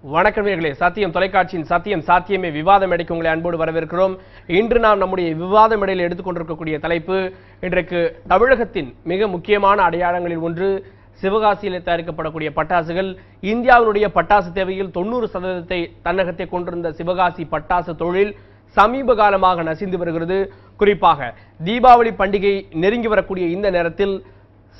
வணக்கம் நேயர்களே, சத்தியம் தொலைக்காட்சியின் சத்தியம் சாத்தியமே விவாத மேடைக்கு உங்களை அன்போடு வரவேற்கிறோம். இன்று நாம் நம்முடைய விவாத மேடையில் எடுத்துக்கொண்டிருக்கக்கூடிய தலைப்பு, இன்றைக்கு தமிழகத்தின் மிக முக்கியமான அடையாளங்களில் ஒன்று சிவகாசியில் தயாரிக்கப்படக்கூடிய பட்டாசுகள். இந்தியாவினுடைய பட்டாசு தேவையில் 90% தன்னகத்தை கொண்டிருந்த சிவகாசி பட்டாசு தொழில் சமீப காலமாக நசிந்து வருகிறது. குறிப்பாக தீபாவளி பண்டிகை நெருங்கி வரக்கூடிய இந்த நேரத்தில்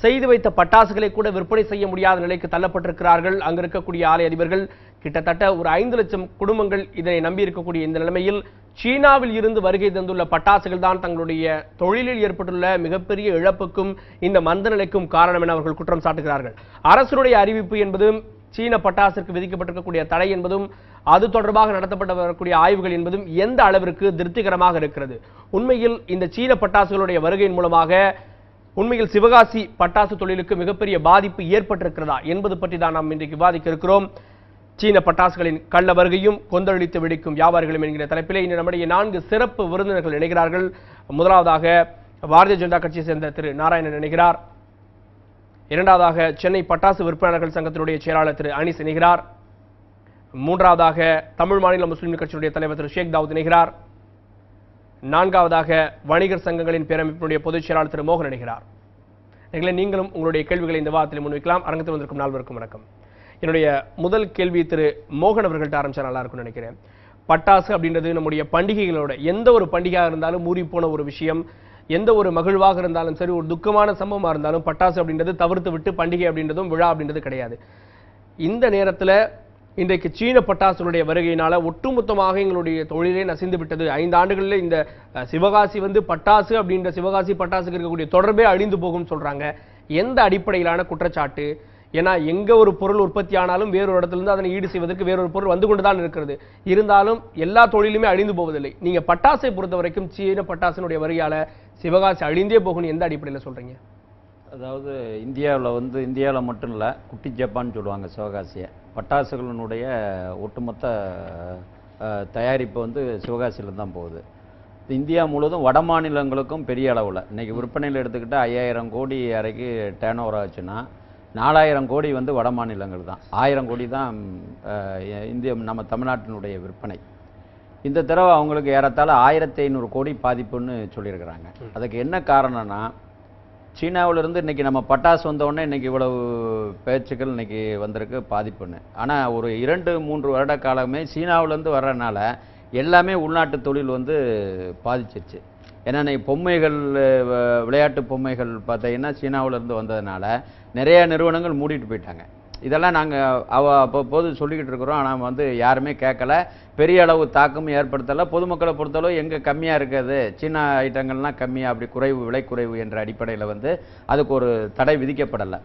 செய்து வைத்த பட்டாசுகளை கூட விற்பனை செய்ய முடியாத நிலைக்கு தள்ளப்பட்டிருக்கிறார்கள். அங்கு இருக்கக்கூடிய ஆலை அதிபர்கள். கிட்டத்தட்ட ஒரு 5 லட்சம் குடும்பங்கள் இதனை நம்பி இருக்கக்கூடிய இந்த நிலைமையில் சீனாவில் இருந்து வருகை தந்துள்ள பட்டாசுகள் தான் தங்களுடைய தொழிலில் ஏற்பட்டுள்ள மிகப்பெரிய இழப்புக்கும் இந்த மந்த நிலைக்கும் காரணம் என அவர்கள் குற்றம் சாட்டுகிறார்கள். அரசுடைய அறிவிப்பு என்பதும் சீன பட்டாசுக்கு விதிக்கப்பட்டிருக்கக்கூடிய தடை என்பதும் அது தொடர்பாக நடத்தப்பட்டு வரக்கூடிய ஆய்வுகள் என்பதும் எந்த அளவிற்கு திருப்திகரமாக இருக்கிறது? உண்மையில் இந்த சீன பட்டாசுகளுடைய வருகையின் மூலமாக உண்மையில் சிவகாசி பட்டாசு தொழிலுக்கு மிகப்பெரிய பாதிப்பு ஏற்பட்டிருக்கிறதா என்பது பற்றி தான் நாம் இன்றைக்கு விவாதிக்க இருக்கிறோம். சீன பட்டாசுகளின் கள்ள வருகையும் கொந்தளித்து வெடிக்கும் வியாபாரிகளும் என்கிற தலைப்பிலே இன்று நம்முடைய 4 சிறப்பு விருந்தினர்கள் இணைகிறார்கள். முதலாவதாக பாரதிய ஜனதா கட்சியை சேர்ந்த திரு நாராயணன் இணைகிறார். இரண்டாவதாக சென்னை பட்டாசு விற்பனையாளர்கள் சங்கத்தினுடைய செயலாளர் திரு அனீஸ் இணைகிறார். மூன்றாவதாக தமிழ் மாநில முஸ்லிம் கட்சியுடைய தலைவர் திரு ஷேக் தாவூத் இணைகிறார். நான்காவதாக வணிகர் சங்கங்களின் பேரமைப்பினுடைய பொதுச் செயலாளர் திரு மோகன் இணைகிறார். நீங்களும் உங்களுடைய கேள்விகளை இந்த வாரத்தில் முன்வைக்கலாம். அரங்கத்தில் வந்திருக்கும் நால்வருக்கும் வணக்கம். என்னுடைய முதல் கேள்வி திரு மோகன் அவர்கள்ட்ட ஆரம்பிச்சா நல்லா இருக்கும்னு நினைக்கிறேன். பட்டாசு அப்படின்றது நம்முடைய பண்டிகைகளோட, எந்த ஒரு பண்டிகையாக இருந்தாலும் மூறி போன ஒரு விஷயம். எந்த ஒரு மகிழ்வாக இருந்தாலும் சரி, ஒரு துக்கமான சம்பவமாக இருந்தாலும் பட்டாசு அப்படின்றது தவிர்த்து விட்டு பண்டிகை அப்படின்றதும் விழா அப்படின்றது கிடையாது. இந்த நேரத்தில் இன்றைக்கு சீன பட்டாசுடைய வருகையினால ஒட்டுமொத்தமாக எங்களுடைய தொழிலே நசிந்து விட்டது. 5 ஆண்டுகளில் இந்த சிவகாசி பட்டாசு அப்படின்ற சிவகாசி பட்டாசுக்கு இருக்கக்கூடிய தொடர்பே அழிந்து போகும் சொல்றாங்க. எந்த அடிப்படையிலான குற்றச்சாட்டு? ஏன்னா எங்க ஒரு பொருள் உற்பத்தி ஆனாலும் வேறொரு இடத்திலிருந்து அதனை ஈடு செய்வதற்கு வேறொரு பொருள் வந்து கொண்டுதான் இருக்கிறது. இருந்தாலும் எல்லா தொழிலுமே அழிந்து போவதில்லை. நீங்க பட்டாசை பொறுத்த வரைக்கும் சீன பட்டாசினுடைய வருகையால சிவகாசி அழிந்தே போகணும் எந்த அடிப்படையில் சொல்றீங்க? அதாவது இந்தியாவில் மட்டும் இல்லை, குட்டி ஜப்பான்னு சொல்லுவாங்க சிவகாசியை. பட்டாசுகளினுடைய ஒட்டுமொத்த தயாரிப்பு சிவகாசியில் தான் போகுது. இந்தியா முழுவதும் வட மாநிலங்களுக்கும் பெரிய அளவில் இன்றைக்கி விற்பனையில் எடுத்துக்கிட்டால் 5000 கோடி வரைக்கும் டேர்ன் ஓவர் ஆச்சுன்னா 4000 கோடி வட மாநிலங்கள் தான். 1000 கோடி தான் நம்ம தமிழ்நாட்டினுடைய விற்பனை. இந்த தடவை அவங்களுக்கு ஏறத்தாழ 1500 கோடி பாதிப்புன்னு சொல்லியிருக்கிறாங்க. அதுக்கு என்ன காரணம்னா, சீனாவிலிருந்து இன்றைக்கி நம்ம பட்டாசு வந்தோடனே இன்றைக்கி இவ்வளவு பேச்சுக்கள் இன்றைக்கி வந்திருக்கு பாதிப்புன்னு. ஆனால் ஒரு 2-3 வருட காலமே சீனாவிலேருந்து வர்றதுனால எல்லாமே உள்நாட்டு தொழில் பாதிச்சிருச்சு. ஏன்னா பொம்மைகள், விளையாட்டு பொம்மைகள் பார்த்தீங்கன்னா சீனாவிலேருந்து வந்ததுனால நிறைய நிறுவனங்கள் மூடிட்டு போயிட்டாங்க. இதெல்லாம் நாங்கள் அப்போது சொல்லிக்கிட்டு இருக்கிறோம். ஆனால் யாருமே கேட்கல, பெரிய அளவு தாக்கமும் ஏற்படுத்தலை. பொதுமக்களை பொறுத்தளவு எங்கே கம்மியாக இருக்குது, சீனா ஐட்டங்கள்லாம் கம்மியாக, அப்படி குறைவு, விலை குறைவு என்ற அடிப்படையில் அதுக்கு ஒரு தடை விதிக்கப்படலை.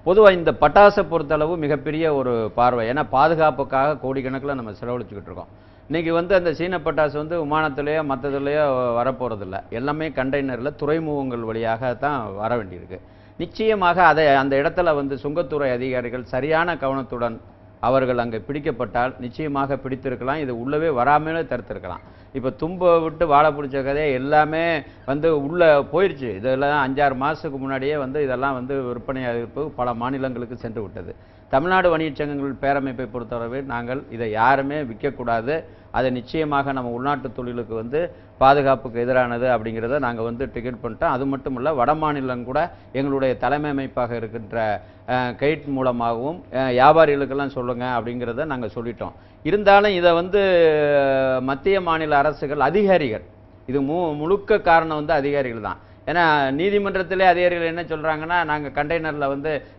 பொதுவாக இந்த பட்டாசை பொறுத்தளவு மிகப்பெரிய ஒரு பார்வை. ஏன்னா பாதுகாப்புக்காக கோடிக்கணக்கில் நம்ம செலவழிச்சுக்கிட்டு இருக்கோம். இன்றைக்கி அந்த சீன பட்டாசு விமானத்திலேயோ மற்றதுலேயோ வரப்போகிறதில்ல. எல்லாமே கண்டெய்னரில் துறைமுகங்கள் வழியாக தான் வர வேண்டியிருக்கு. நிச்சயமாக அந்த இடத்துல சுங்கத்துறை அதிகாரிகள் சரியான கவனத்துடன் அவர்கள் அங்கே பிடிக்கப்பட்டால் நிச்சயமாக பிடித்திருக்கலாம். இது உள்ளவே வராமலே தடுத்திருக்கலாம். இப்போ தும்ப விட்டு வாழை பிடிச்ச கதையை எல்லாமே உள்ளே போயிடுச்சு. இதெல்லாம் 5-6 மாதத்துக்கு முன்னாடியே இதெல்லாம் விற்பனை அறிவிப்பு பல மாநிலங்களுக்கு சென்று விட்டது. தமிழ்நாடு வணிகச் சங்கங்கள் பேரமைப்பை பொறுத்தவரை நாங்கள் இதை யாருமே விற்கக்கூடாது, அதை நிச்சயமாக நம்ம உள்நாட்டு தொழிலுக்கு பாதுகாப்புக்கு எதிரானது அப்படிங்கிறத நாங்கள் டிக்கெட் பண்ணிட்டோம். அது மட்டும் இல்லை, வட மாநிலம் கூட எங்களுடைய தலைமை அமைப்பாக இருக்கின்ற கைட் மூலமாகவும் வியாபாரிகளுக்கெல்லாம் சொல்லுங்கள் அப்படிங்கிறத நாங்கள் சொல்லிட்டோம். இருந்தாலும் இதை மத்திய மாநில அரசுகள் அதிகாரிகள், இது முழுக்க காரணம் அதிகாரிகள் தான். ஏன்னா நீதிமன்றத்திலே அதிகாரிகள் என்ன சொல்கிறாங்கன்னா, நாங்கள் கண்டெய்னரில்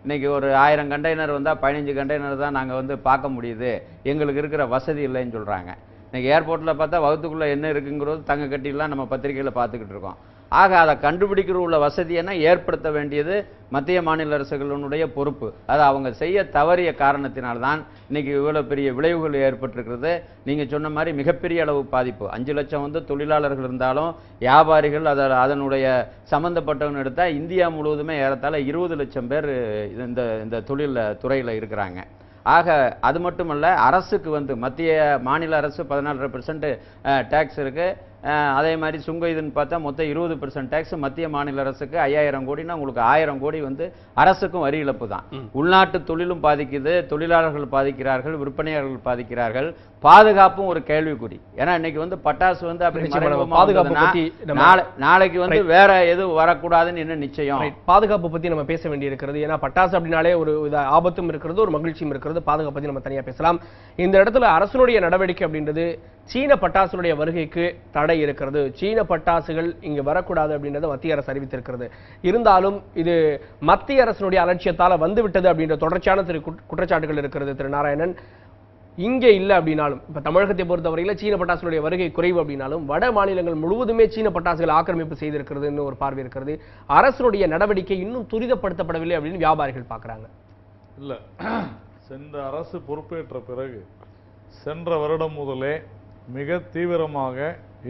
இன்றைக்கி ஒரு 1000 கண்டெய்னர் 15 கண்டெய்னர் தான் நாங்கள் பார்க்க முடியுது, எங்களுக்கு இருக்கிற வசதி இல்லைன்னு சொல்கிறாங்க. இன்றைக்கி ஏர்போர்ட்டில் பார்த்தா வகுத்துக்குள்ளே என்ன இருக்குங்கிறது தங்க கட்டிலாம் நம்ம பத்திரிகையில் பார்த்துக்கிட்டு இருக்கோம். ஆக அதை கண்டுபிடிக்கிற உள்ள வசதியெல்லாம் ஏற்படுத்த வேண்டியது மத்திய மாநில அரசுகளுடைய பொறுப்பு. அதை அவங்க செய்ய தவறிய காரணத்தினால்தான் இன்றைக்கி இவ்வளோ பெரிய விளைவுகள் ஏற்பட்டிருக்கிறது. நீங்கள் சொன்ன மாதிரி மிகப்பெரிய அளவு பாதிப்பு. 5 லட்சம் தொழிலாளர்கள் இருந்தாலும் வியாபாரிகள் அதனுடைய சம்மந்தப்பட்டவங்க எடுத்தால் இந்தியா முழுவதுமே ஏறத்தாழ 20 லட்சம் பேர் இந்த துறையில் இருக்கிறாங்க. ஆக அது மட்டுமல்ல, அரசுக்கு மத்திய மாநில அரசு 14% டேக்ஸ் இருக்குது, அதே மாதிரி சுங்க இதுன்னு பார்த்தா மொத்தம் 20% டேக்ஸ் மத்திய மாநில அரசுக்கு 5000 கோடினா உங்களுக்கு 1000 கோடி வந்து அரசுக்கும் வரி இழப்பு தான். உள்நாட்டு தொழிலும் பாதிக்குது, தொழிலாளர்கள் பாதிக்கிறார்கள், விற்பனையாளர்கள் பாதிக்கிறார்கள், பாதுகாப்பும் ஒரு கேள்விக்குறி. ஏன்னா இன்னைக்கு வந்து பட்டாசு வந்து அப்படி நாளைக்கு வந்து வேற எதுவும் வரக்கூடாதுன்னு என்ன நிச்சயம். பாதுகாப்பு பத்தி நம்ம பேச வேண்டி இருக்கிறது. ஏன்னா பட்டாசு அப்படின்னாலே ஒரு ஆபத்தும் இருக்கிறது, ஒரு மகிழ்ச்சியும் இருக்கிறது. பாதுகாப்பு பத்தி நம்ம தனியா பேசலாம். இந்த இடத்துல அரசுடைய நடவடிக்கை அப்படின்றது சீன பட்டாசுடைய வருகைக்கு தடை இருக்கிறது, சீன பட்டாசுகள் இங்கு வரக்கூடாது அப்படின்றத மத்திய அரசு அறிவித்திருக்கிறது. இருந்தாலும் இது மத்திய அரசினுடைய அலட்சியத்தால வந்துவிட்டது அப்படின்ற தொடர்ச்சியான குற்றச்சாட்டுகள் இருக்கிறது. திரு நாராயணன், இங்கே இல்லை அப்படின்னாலும் இப்ப தமிழகத்தை பொறுத்தவரையில சீன பட்டாசுடைய வருகை குறைவு அப்படின்னாலும் வட மாநிலங்கள் முழுவதுமே சீன பட்டாசுகள் ஆக்கிரமிப்பு செய்திருக்கிறதுன்னு ஒரு பார்வை இருக்கிறது. அரசுடைய நடவடிக்கை இன்னும் துரிதப்படுத்தப்படவில்லை அப்படின்னு வியாபாரிகள் பார்க்கறாங்க. இல்ல, சென்ற அரசு பொறுப்பேற்ற பிறகு சென்ற வருடம் முதலே மிக தீவிரமாக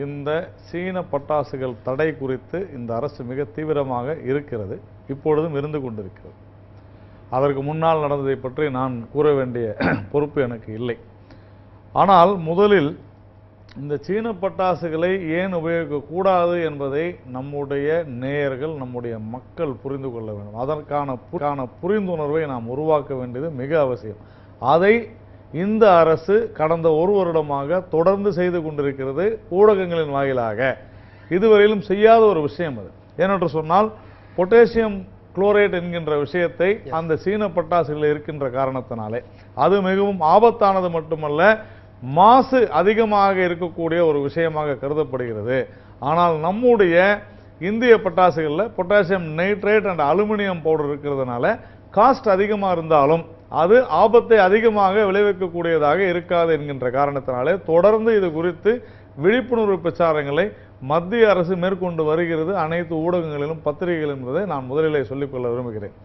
இந்த சீன பட்டாசுகள் தடை குறித்து இந்த அரசு மிக தீவிரமாக இருக்கிறது, இப்பொழுதும் இருந்து கொண்டிருக்கிறது. அதற்கு முன்னால் நடந்ததை பற்றி நான் கூற வேண்டிய பொறுப்பு எனக்கு இல்லை. ஆனால் முதலில் இந்த சீன பட்டாசுகளை ஏன் உபயோகிக்கக்கூடாது என்பதை நம்முடைய நேயர்கள், நம்முடைய மக்கள் புரிந்து கொள்ள வேண்டும். அதற்கான புரிந்துணர்வை நாம் உருவாக்க வேண்டியது மிக அவசியம். அதை இந்த அரசு கடந்த ஒரு வருடமாக தொடர்ந்து செய்து கொண்டிருக்கிறது, ஊடகங்களின் வாயிலாக. இதுவரையிலும் செய்யாத ஒரு விஷயம் அது. ஏனென்று சொன்னால் பொட்டாசியம் குளோரைட் என்கின்ற விஷயத்தை அந்த சீன பட்டாசுகளில் இருக்கின்ற காரணத்தினாலே அது மிகவும் ஆபத்தானது மட்டுமல்ல, மாசு அதிகமாக இருக்கக்கூடிய ஒரு விஷயமாக கருதப்படுகிறது. ஆனால் நம்முடைய இந்திய பட்டாசுகளில் potassium nitrate and aluminium powder இருக்கிறதுனால காஸ்ட் அதிகமாக இருந்தாலும் அது ஆபத்தை அதிகமாக விளைவிக்கக்கூடியதாக இருக்காது என்கின்ற காரணத்தினாலே தொடர்ந்து இது குறித்து விழிப்புணர்வு பிரச்சாரங்களை மத்திய அரசு மேற்கொண்டு வருகிறது, அனைத்து ஊடகங்களிலும் பத்திரிகைகள் என்பதை நான் முதலிலே சொல்லிக்கொள்ள விரும்புகிறேன்.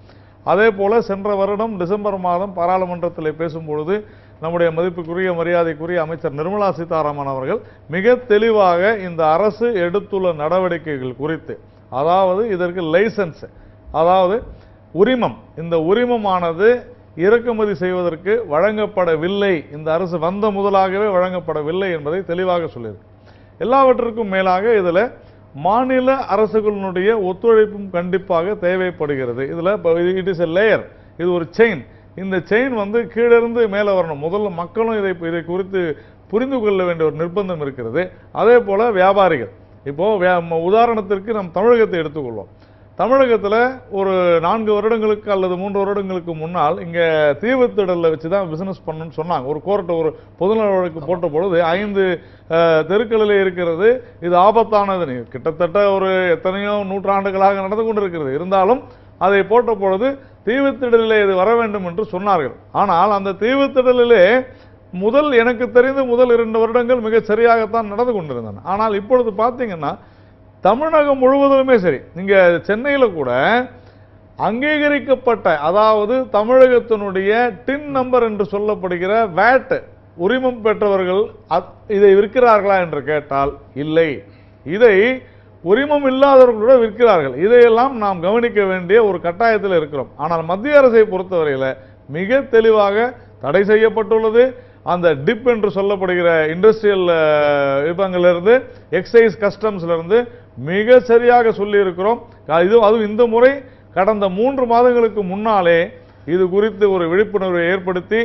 அதே போல சென்ற வருடம் டிசம்பர் மாதம் பாராளுமன்றத்தில் பேசும்பொழுது நம்முடைய மதிப்புக்குரிய மரியாதைக்குரிய அமைச்சர் நிர்மலா சீதாராமன் அவர்கள் மிக தெளிவாக இந்த அரசு எடுத்துள்ள நடவடிக்கைகள் குறித்து, அதாவது இதற்கு லைசன்ஸ், அதாவது உரிமம், இந்த உரிமமானது இறக்குமதி செய்வதற்கு வழங்கப்படவில்லை, இந்த அரசு வந்த முதலாகவே வழங்கப்படவில்லை என்பதை தெளிவாக சொல்லியிருக்கு. எல்லாவற்றுக்கும் மேலாக இதுல மாநில அரசுகளுடைய ஒத்துழைப்பும் கண்டிப்பாக தேவைப்படுகிறது. இதுல இட் இஸ் எ லேயர், இது ஒரு செயின். இந்த செயின் வந்து கீழிருந்து மேலே வரணும். முதல்ல மக்களும் இதை குறித்து புரிந்து கொள்ள வேண்டிய ஒரு நிர்பந்தம் இருக்கிறது. அதே போல வியாபாரிகள், இப்போ உதாரணத்திற்கு நம் தமிழகத்தை எடுத்துக்கொள்வோம். தமிழகத்தில் ஒரு 4 வருடங்களுக்கு அல்லது 3 வருடங்களுக்கு முன்னால் இங்கே தீவுத்திடலில் வச்சு தான் பிசினஸ் பண்ணணும்னு சொன்னாங்க. ஒரு கோர்ட்டு ஒரு பொதுநல வழக்கு போட்ட பொழுது 5 தெருக்களிலே இருக்கிறது, இது ஆபத்தானது. கிட்டத்தட்ட ஒரு எத்தனையோ நூற்றாண்டுகளாக நடந்து கொண்டிருக்கிறது. இருந்தாலும் அதை போட்ட பொழுது தீவுத்திடலிலே இது வர வேண்டும் என்று சொன்னார்கள். ஆனால் அந்த தீவுத்திடலிலே எனக்கு தெரிந்து முதல் 2 வருடங்கள் மிக சரியாகத்தான் நடந்து கொண்டிருந்தன. ஆனால் இப்பொழுது பார்த்தீங்கன்னா தமிழகம் முழுவதுமே சரி, நீங்க சென்னையில கூட அங்கீகரிக்கப்பட்ட, அதாவது தமிழகத்தினுடைய டின் நம்பர் என்று சொல்லப்படுகிற வேட் உரிமம் பெற்றவர்கள் இதை விற்கிறார்களா என்று கேட்டால் இல்லை, இதை உரிமம் இல்லாதவர்களோட விற்கிறார்கள். இதையெல்லாம் நாம் கவனிக்க வேண்டிய ஒரு கட்டாயத்தில் இருக்கிறோம். ஆனால் மத்திய அரசை பொறுத்தவரையில் மிக தெளிவாக தடை செய்யப்பட்டுள்ளது. அந்த டிப் என்று சொல்லப்படுகிற இண்டஸ்ட்ரியல் விபங்களிலிருந்து, எக்ஸைஸ் கஸ்டம்ஸ்லிருந்து மிக சரியாக சொல்லி இருக்கிறோம். அதுவும் இந்த முறை கடந்த 3 மாதங்களுக்கு முன்னாலே இது குறித்து ஒரு விழிப்புணர்வை ஏற்படுத்தி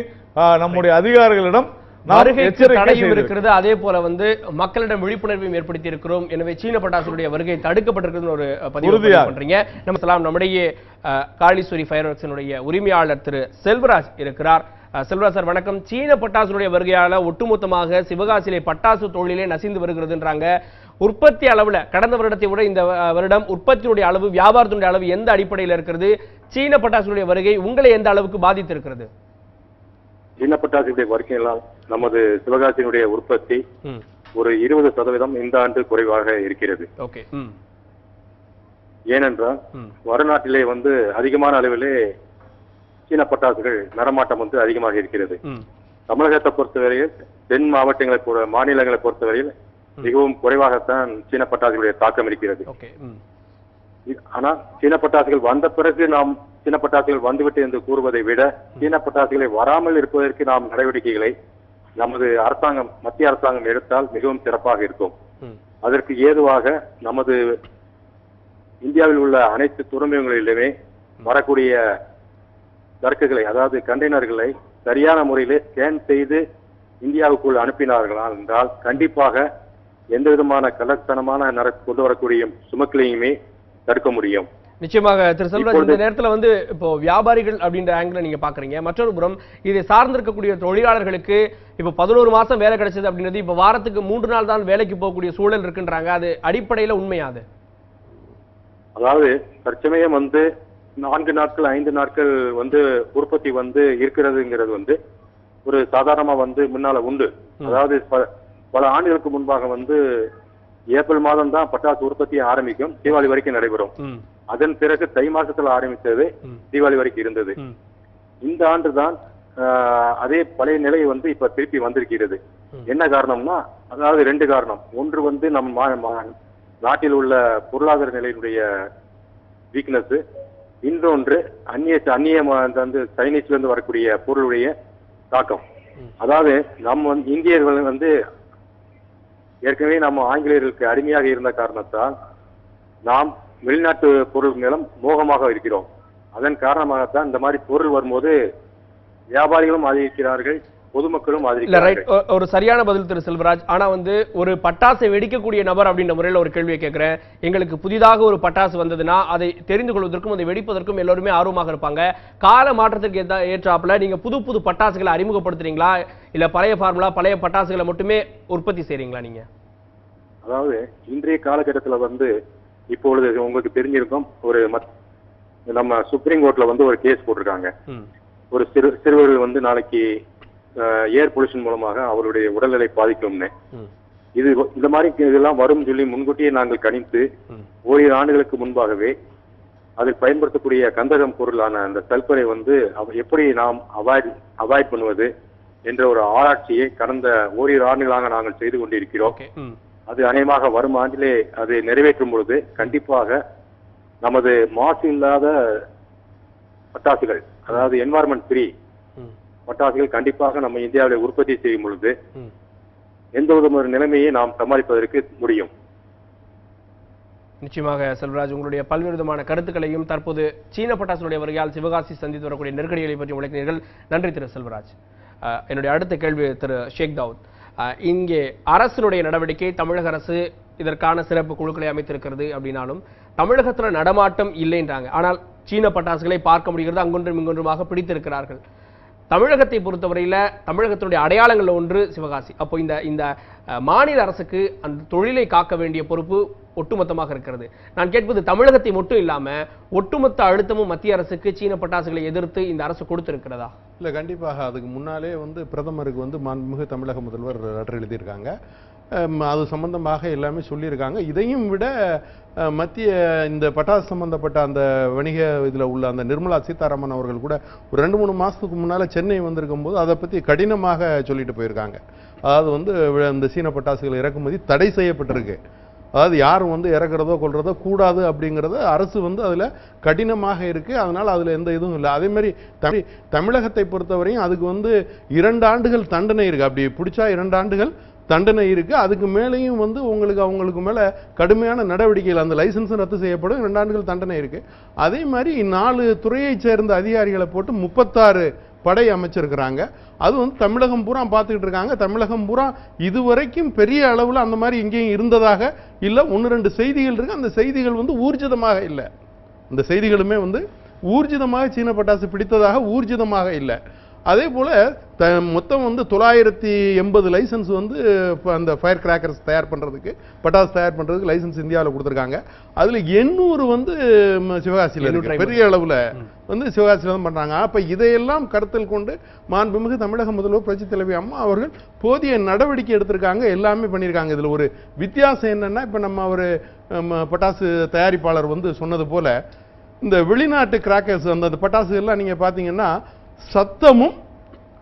நம்முடைய அதிகாரிகளிடம் தடையும் இருக்கிறது. அதே போல வந்து மக்களிடம் விழிப்புணர்வையும் ஏற்படுத்தி இருக்கிறோம். எனவே சீன பட்டாசுடைய வருகை தடுக்கப்பட்டிருக்கிறது ஒரு பதிவு பண்றீங்க. நம்முடைய காளீஸ்வரி ஃபயர்வொர்க்ஸினுடைய உரிமையாளர் திரு செல்வராஜ் இருக்கிறார். செல்வராஜ் சார் வணக்கம். சீன பட்டாசுடைய வருகையால ஒட்டுமொத்தமாக சிவகாசியிலே பட்டாசு தொழிலே நசிந்து வருகிறதுன்றாங்க. உற்பத்தி அளவுல கடந்த வருடத்தை விட இந்த வருடம் உற்பத்தியுடைய அளவு, வியாபாரத்தினுடைய அளவு எந்த அடிப்படையில் இருக்கிறது? சீன பட்டாசுடைய வருகை உங்களை எந்த அளவுக்கு பாதித்திருக்கிறது? சீன பட்டாசுடைய வருகையெல்லாம் நமது சிவகாசியினுடைய உற்பத்தி ஒரு 20% இந்த ஆண்டு குறைவாக இருக்கிறது. ஏனென்றால் வடநாட்டிலே வந்து அதிகமான அளவிலே சீன பட்டாசுகள் நடமாட்டம் வந்து அதிகமாக இருக்கிறது. தமிழகத்தை பொறுத்தவரையில் தென் மாவட்டங்களை மாநிலங்களை பொறுத்தவரையில் மிகவும் குறைவாகத்தான் சீன பட்டாசுகளுடைய தாக்கம் இருக்கிறது. ஆனால் சீன பட்டாசுகள் வந்த பிறகு நாம் சீன பட்டாசுகள் வந்துவிட்டு என்று கூறுவதை விட சீன பட்டாசுகளை வராமல் இருப்பதற்கு நாம் நடவடிக்கைகளை நமது அரசாங்கம், மத்திய அரசாங்கம் எடுத்தால் மிகவும் சிறப்பாக இருக்கும். அதற்கு ஏதுவாக நமது இந்தியாவில் உள்ள அனைத்து துறைமுகங்களிலுமே வரக்கூடிய சரக்குகளை, அதாவது கண்டெய்னர்களை சரியான முறையிலே ஸ்கேன் செய்து இந்தியாவுக்குள் அனுப்பினார்களா என்றால் கண்டிப்பாக எந்த விதமான கலத்தனமான கொண்டு வரக்கூடிய சுமக்கலையுமே தடுக்க முடியும். நிச்சயமாக திரு செல்வராஜ், இந்த நேரத்தில் வந்து இப்போ வியாபாரிகள் அப்படின்ற ஆங்கிள் நீங்க பாக்குறீங்க. மற்றொரு புறம் இதை சார்ந்திருக்கக்கூடிய தொழிலாளர்களுக்கு இப்போ 11 மாசம் வேலை கிடைச்சது அப்படின்றது இப்போ வாரத்துக்கு 3 நாள் தான் வேலைக்கு போகக்கூடிய சூழல் இருக்குன்றாங்க. அது அடிப்படையில உண்மையாது? அதாவது தற்சமயம் வந்து 4 நாட்கள் 5 நாட்கள் வந்து உற்பத்தி வந்து இருக்கிறதுங்கிறது வந்து ஒரு சாதாரணமா வந்து முன்னால உண்டு. அதாவது பல ஆண்டுகளுக்கு முன்பாக வந்து ஏப்ரல் மாதம் தான் பட்டாசு உற்பத்தி ஆரம்பிக்கும், தீபாவளி வரைக்கும் நடைபெறும். அதன் பிறகு தை மாசத்துல ஆரம்பித்தது தீபாவளி வரைக்கும் இருந்தது. இந்த ஆண்டு தான் அதே பழைய நிலை வந்து இப்ப திருப்பி வந்திருக்கிறது. என்ன காரணம்னா, அதாவது 2 காரணம். ஒன்று வந்து நம்ம நாட்டில் உள்ள பொருளாதார நிலையினுடைய வீக்னஸ், இன்னொன்று அந்நிய சைனீஸ்ல இருந்து வரக்கூடிய பொருளுடைய தாக்கம். அதாவது நம்ம இந்தியர்கள் வந்து ஏற்கனவே நம்ம ஆங்கிலேயர்களுக்கு அடிமையாக இருந்த காரணத்தால் நாம் வெளிநாட்டு பொருள் மேலும் மோகமாக இருக்கிறோம். அதன் காரணமாகத்தான் இந்த மாதிரி பொருள் வரும்போது வியாபாரிகளும் ஆதரிக்கிறார்கள், பொதுமக்களும் ஆதரிக்கிறார்கள். ஒரு சரியான பதில் திரு செல்வராஜ். ஆனா வந்து ஒரு பட்டாசை வெடிக்கக்கூடிய நபர் அப்படின்ற முறையில் ஒரு கேள்வியை கேட்கிறேன். எங்களுக்கு புதிதாக ஒரு பட்டாசு வந்ததுன்னா அதை தெரிந்து கொள்வதற்கும் அதை வெடிப்பதற்கும் எல்லோருமே ஆர்வமாக இருப்பாங்க. கால மாற்றத்திற்கு ஏற்றாப்புல நீங்க புது புது பட்டாசுகளை அறிமுகப்படுத்துறீங்களா, இல்ல பழைய ஃபார்முலா பழைய பட்டாசுகளை மட்டுமே உற்பத்தி செய்றீங்களா நீங்க? அதாவது இன்றைய காலகட்டத்தில் வந்து இப்பொழுது உங்களுக்கு தெரிஞ்சிருக்கும், ஒரு நம்ம சுப்ரீம் கோர்ட்ல வந்து ஒரு கேஸ் போட்டிருக்காங்க. ஒரு சிறுவர்கள் வந்து நாளைக்கு ஏர் பொல்யூஷன் மூலமாக அவருடைய உடல்நிலை பாதிக்கும்னு. இது இந்த மாதிரி இதெல்லாம் வரும் சொல்லி முன்கூட்டியே நாங்கள் கணித்து ஓரிரு ஆண்டுகளுக்கு முன்பாகவே அதில் பயன்படுத்தக்கூடிய கந்தகம் பொருளான அந்த சல்பரை வந்து எப்படி நாம் அவாய்ட் பண்ணுவது என்ற ஒரு ஆராய்ச்சியை கடந்த ஓரிரு ஆண்டுகளாக நாங்கள் செய்து கொண்டிருக்கிறோம். அது அநேகமாக வரும் ஆண்டிலே அது நிறைவேற்றும் பொழுது கண்டிப்பாக நமது மாசு இல்லாத பட்டாசுகள், அதாவது என்வாரன்மெண்ட் ஃப்ரீ பட்டாசுகள் கண்டிப்பாக நம்ம இந்தியாவில் உற்பத்தி செய்யும் பொழுது எந்த விதமான நிலைமையை நாம் சமாளிப்பதற்கு முடியும். நிச்சயமாக செல்வராஜ், உங்களுடைய பல்வேறு விதமான கருத்துக்களையும் தற்போது சீன பட்டாசுடைய வருகையால் சிவகாசி சந்தித்து வரக்கூடிய நெருக்கடிகளை பற்றி விளக்கினீர்கள். நன்றி திரு செல்வராஜ். என்னுடைய அடுத்த கேள்வி திரு ஷேக் தாவூத். இங்கே அரசினுடைய நடவடிக்கை, தமிழக அரசு இதற்கான சிறப்பு குழுக்களை அமைத்திருக்கிறது அப்படின்னாலும் தமிழகத்தில் நடமாட்டம் இல்லைன்றாங்க. ஆனால் சீன பட்டாசுகளை பார்க்க முடிகிறது, அங்கொன்றும் இங்கொன்றுமாக பிடித்திருக்கிறார்கள். தமிழகத்தை பொறுத்தவரையில தமிழகத்தினுடைய அடையாளங்கள் ஒன்று சிவகாசி. அப்போ இந்த மாநில அரசுக்கு அந்த தொழிலை காக்க வேண்டிய பொறுப்பு ஒட்டுமொத்தமாக இருக்கிறது. நான் கேட்பது, தமிழகத்தை மட்டும் இல்லாம ஒட்டுமொத்த அழுத்தமும் மத்திய அரசுக்கு சீன பட்டாசுகளை எதிர்த்து இந்த அரசு கொடுத்திருக்கிறதா? இல்ல, கண்டிப்பாக. அதுக்கு முன்னாலே வந்து பிரதமருக்கு வந்து மாண்புமிகு தமிழக முதல்வர் லெட்டர் எழுதியிருக்காங்க. அது சம்பந்தமாக எல்லாமே சொல்லியிருக்காங்க. இதையும் விட மத்திய இந்த பட்டாசு சம்பந்தப்பட்ட அந்த வணிக இதில் உள்ள அந்த நிர்மலா சீதாராமன் அவர்கள் கூட ஒரு 2-3 மாதத்துக்கு முன்னால் சென்னை வந்திருக்கும் போது அதை பற்றி கடினமாக சொல்லிட்டு போயிருக்காங்க. அதாவது வந்து இந்த சீன பட்டாசுகள் இறக்குமதி தடை செய்யப்பட்டிருக்கு. அதாவது யாரும் வந்து இறக்குறதோ கொள்றதோ கூடாது அப்படிங்கிறது அரசு வந்து அதில் கடினமாக இருக்குது. அதனால் அதில் எந்த இதுவும் இல்லை. அதே மாதிரி தமிழகத்தை பொறுத்தவரையும் அதுக்கு வந்து 2 ஆண்டுகள் தண்டனை இருக்குது. அப்படி பிடிச்சா 2 ஆண்டுகள் தண்டனை இருக்கு. அதுக்கு மேலேயும் வந்து அவங்களுக்கு மேல கடுமையான நடவடிக்கைகள், அந்த லைசன்ஸ் ரத்து செய்யப்படும், 2 ஆண்டுகள் தண்டனை இருக்கு. அதே மாதிரி 4 துறையை சேர்ந்த அதிகாரிகளை போட்டு 36 படை அமைச்சிருக்கிறாங்க. அது வந்து தமிழகம் பூரா பார்த்துக்கிட்டு இருக்காங்க. தமிழகம் பூரா இதுவரைக்கும் பெரிய அளவில் அந்த மாதிரி எங்கேயும் இருந்ததாக இல்லை. 1-2 செய்திகள் இருக்கு. அந்த செய்திகள் வந்து ஊர்ஜிதமாக இல்லை. இந்த செய்திகளுமே வந்து ஊர்ஜிதமாக சீன பட்டாசு பிடித்ததாக ஊர்ஜிதமாக இல்லை. அதே போல மொத்தம் வந்து 980 லைசன்ஸ் வந்து அந்த ஃபயர் கிராக்கர்ஸ் தயார் பண்றதுக்கு, பட்டாசு தயார் பண்றதுக்கு லைசன்ஸ் இந்தியாவில் கொடுத்துருக்காங்க. அதுல 800 வந்து சிவகாசியில் இருக்கு. பெரிய அளவுல வந்து சிவகாசியில் தான் பண்றாங்க. அப்ப இதையெல்லாம் கருத்தில் கொண்டு மாண்புமிகு தமிழக முதல்வர் புரட்சி தலைவி அம்மா அவர்கள் போதிய நடவடிக்கை எடுத்திருக்காங்க, எல்லாமே பண்ணியிருக்காங்க. இதுல ஒரு வித்தியாசம் என்னன்னா, இப்ப நம்ம ஒரு பட்டாசு தயாரிப்பாளர் வந்து சொன்னது போல இந்த வெளிநாட்டு கிராக்கர்ஸ் அந்த பட்டாசுகள்லாம் நீங்க பாத்தீங்கன்னா சத்தமும்